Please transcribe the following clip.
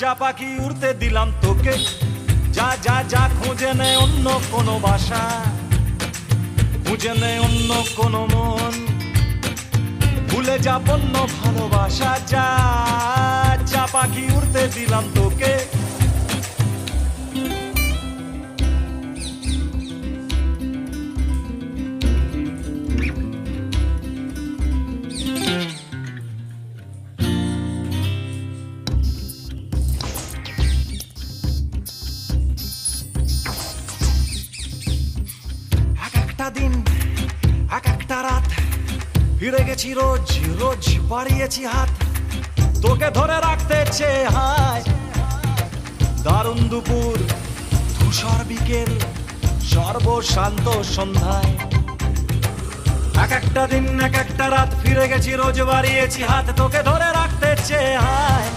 যা পাখি উড়তে দিলাম তোকে, যা যা যা খুঁজে নে অন্য কোনো বাসা, খুঁজে নে অন্য কোনো মন, ভুলে যা বন্য ভালোবাসা। যা যা পাখি উড়তে দিলাম তোকে। একটা দিন এক একটা রাত ফিরে গেছি রোজ রোজ বাড়িয়েছি হাত, তোকে ধরে রাখতে চেয়ে হায়। দারুণ দুপুর ধূসর বিকেল সর্বশান্ত সন্ধ্যায়, এক একটা দিন এক একটা রাত ফিরে গেছি রোজ বাড়িয়েছি হাত, তোকে ধরে রাখতে চেয়ে হায়।